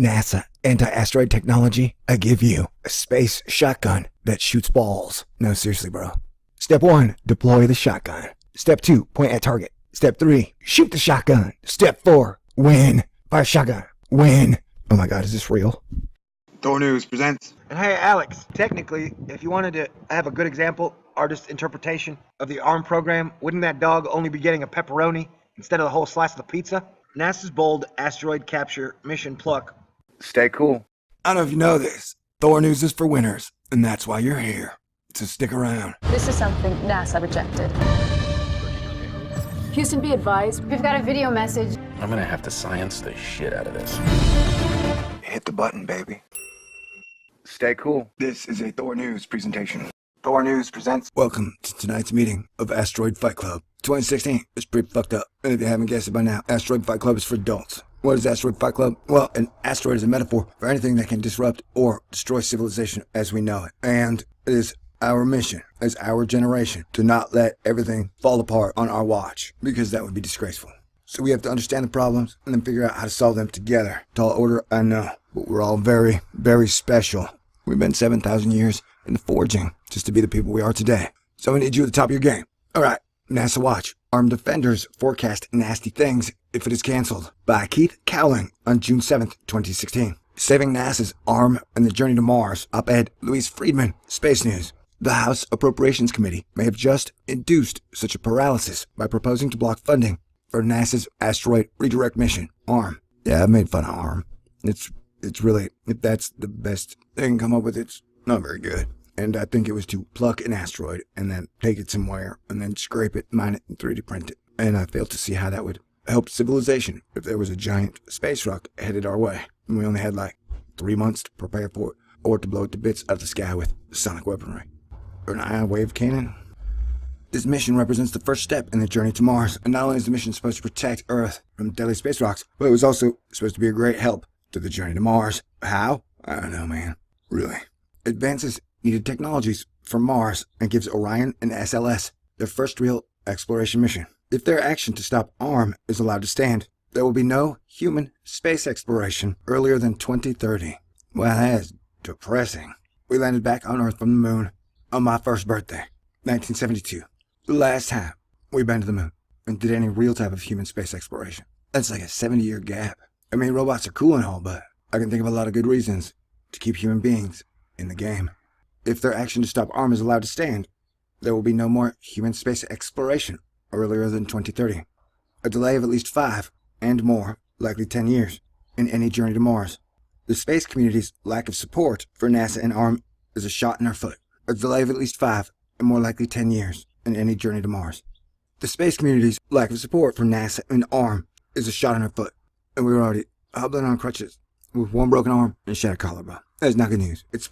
NASA anti-asteroid technology, I give you a space shotgun that shoots balls. No, seriously, bro. Step 1, deploy the shotgun. Step 2, point at target. Step 3, shoot the shotgun. Step 4, win. Fire shotgun. Win. Oh my god, is this real? Thor News presents. And hey, Alex, technically, if you wanted to have a good example, artist interpretation of the ARM program, wouldn't that dog only be getting a pepperoni instead of the whole slice of the pizza? NASA's bold asteroid capture mission pluck. Stay cool. I don't know if you know this. Thor News is for winners, and that's why you're here. So stick around. This is something NASA rejected. Houston, be advised. We've got a video message. I'm gonna have to science the shit out of this. Hit the button, baby. Stay cool. This is a Thor News presentation. Thor News presents. Welcome to tonight's meeting of Asteroid Fight Club. 2016 is pretty fucked up. And if you haven't guessed it by now, Asteroid Fight Club is for adults. What is Asteroid Fight Club? Well, an asteroid is a metaphor for anything that can disrupt or destroy civilization as we know it. And it is our mission as our generation to not let everything fall apart on our watch, because that would be disgraceful. So we have to understand the problems and then figure out how to solve them together. Tall order, I know, but we're all very, very special. We've been 7,000 years in the forging just to be the people we are today. So we need you at the top of your game. All right, NASAWATCH. Armed defenders forecast nasty things if it is canceled. By Keith Cowling on June 7th, 2016. Saving NASA's ARM and the Journey to Mars. Op-ed Louise Friedman, Space News. The House Appropriations Committee may have just induced such a paralysis by proposing to block funding for NASA's Asteroid Redirect Mission, ARM. Yeah, I made fun of ARM. It's really, if that's the best they can come up with, it's not very good. And I think it was to pluck an asteroid and then take it somewhere and then scrape it, mine it, and 3D print it. And I failed to see how that would help civilization if there was a giant space rock headed our way. And we only had like 3 months to prepare for it, or to blow it to bits out of the sky with sonic weaponry. Or an ion wave cannon. This mission represents the first step in the journey to Mars, and not only is the mission supposed to protect Earth from deadly space rocks, but it was also supposed to be a great help to the journey to Mars. How? I don't know, man. Really. Advances needed technologies from Mars and gives Orion and SLS their first real exploration mission. If their action to stop ARM is allowed to stand, there will be no human space exploration earlier than 2030. Well, that is depressing. We landed back on Earth from the moon on my first birthday, 1972. The last time we've been to the moon and did any real type of human space exploration. That's like a 70-year gap. I mean, robots are cool and all, but I can think of a lot of good reasons to keep human beings in the game. If their action to stop ARM is allowed to stand, there will be no more human space exploration earlier than 2030. A delay of at least 5, and more, likely 10 years, in any journey to Mars. The space community's lack of support for NASA and ARM is a shot in our foot. A delay of at least 5, and more likely 10 years, in any journey to Mars. The space community's lack of support for NASA and ARM is a shot in our foot. And we were already hobbling on crutches with one broken arm and shattered collarbone. That is not good news. Its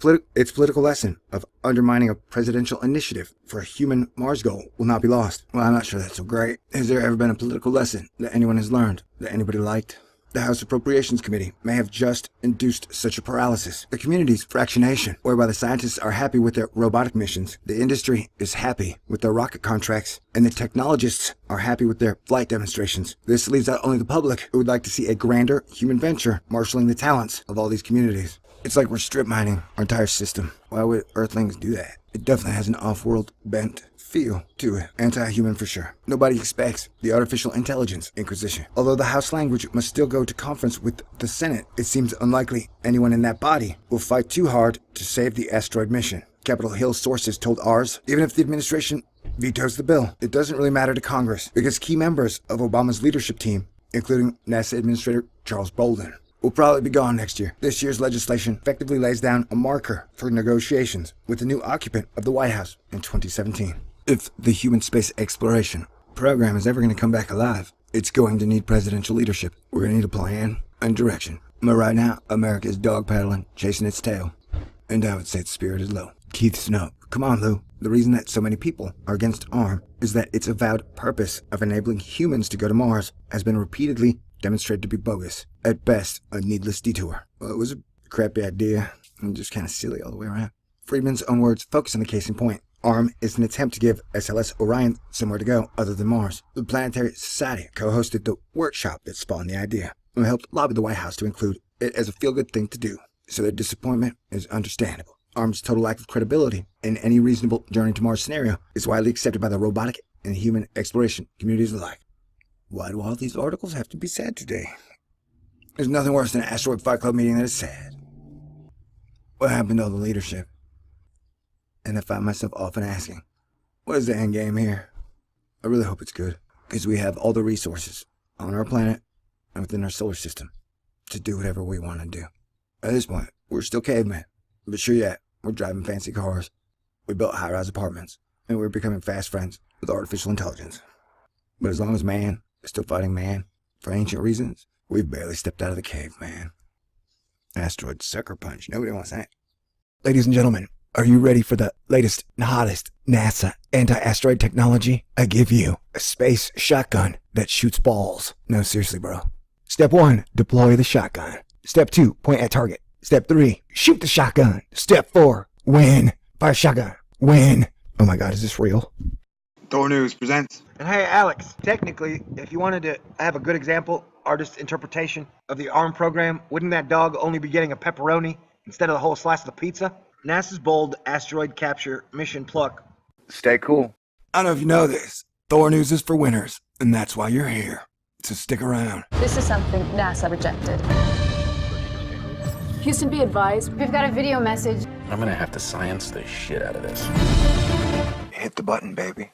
political lesson of undermining a presidential initiative for a human Mars goal will not be lost. Well, I'm not sure that's so great. Has there ever been a political lesson that anyone has learned, that anybody liked? The House Appropriations Committee may have just induced such a paralysis. The community's fractionation, whereby the scientists are happy with their robotic missions, the industry is happy with their rocket contracts, and the technologists are happy with their flight demonstrations. This leaves out only the public, who would like to see a grander human venture marshalling the talents of all these communities. It's like we're strip mining our entire system. Why would Earthlings do that? It definitely has an off-world bent feel to it. Anti-human for sure. Nobody expects the artificial intelligence inquisition. Although the House language must still go to conference with the Senate, it seems unlikely anyone in that body will fight too hard to save the asteroid mission. Capitol Hill sources told ours, even if the administration vetoes the bill, it doesn't really matter to Congress, because key members of Obama's leadership team, including NASA Administrator Charles Bolden, will probably be gone next year. This year's legislation effectively lays down a marker for negotiations with the new occupant of the White House in 2017. If the human space exploration program is ever going to come back alive, it's going to need presidential leadership. We're going to need a plan and direction. But right now, America is dog paddling, chasing its tail. And I would say its spirit is low. Keith Snow. Come on, Lou. The reason that so many people are against ARM is that its avowed purpose of enabling humans to go to Mars has been repeatedly demonstrated to be bogus. At best, a needless detour. Well, it was a crappy idea, and just kind of silly all the way around. Friedman's own words focus on the case in point. ARM is an attempt to give SLS Orion somewhere to go other than Mars. The Planetary Society co-hosted the workshop that spawned the idea, and helped lobby the White House to include it as a feel-good thing to do, so their disappointment is understandable. ARM's total lack of credibility in any reasonable Journey to Mars scenario is widely accepted by the robotic and human exploration communities alike. Why do all these articles have to be sad today? There's nothing worse than an Asteroid Fight Club meeting that is sad. What happened to all the leadership? And I find myself often asking, what is the end game here? I really hope it's good, because we have all the resources on our planet and within our solar system to do whatever we want to do. At this point, we're still cavemen, but sure yet, we're driving fancy cars, we built high-rise apartments, and we're becoming fast friends with artificial intelligence. But as long as man is still fighting man for ancient reasons, we've barely stepped out of the cave, man. Asteroid sucker punch, nobody wants that. Ladies and gentlemen, are you ready for the latest and hottest NASA anti-asteroid technology? I give you a space shotgun that shoots balls. No, seriously, bro. Step 1, deploy the shotgun. Step 2, point at target. Step 3, shoot the shotgun. Step 4, win. Fire shotgun. Win. Oh my god, is this real? Thor News presents. And hey, Alex, technically, if you wanted to have a good example, artist interpretation of the ARM program, wouldn't that dog only be getting a pepperoni instead of the whole slice of the pizza? NASA's bold asteroid capture mission pluck. Stay cool. I don't know if you know this. Thor News is for winners, and that's why you're here. So stick around. This is something NASA rejected. Houston, be advised. We've got a video message. I'm gonna have to science the shit out of this. Hit the button, baby.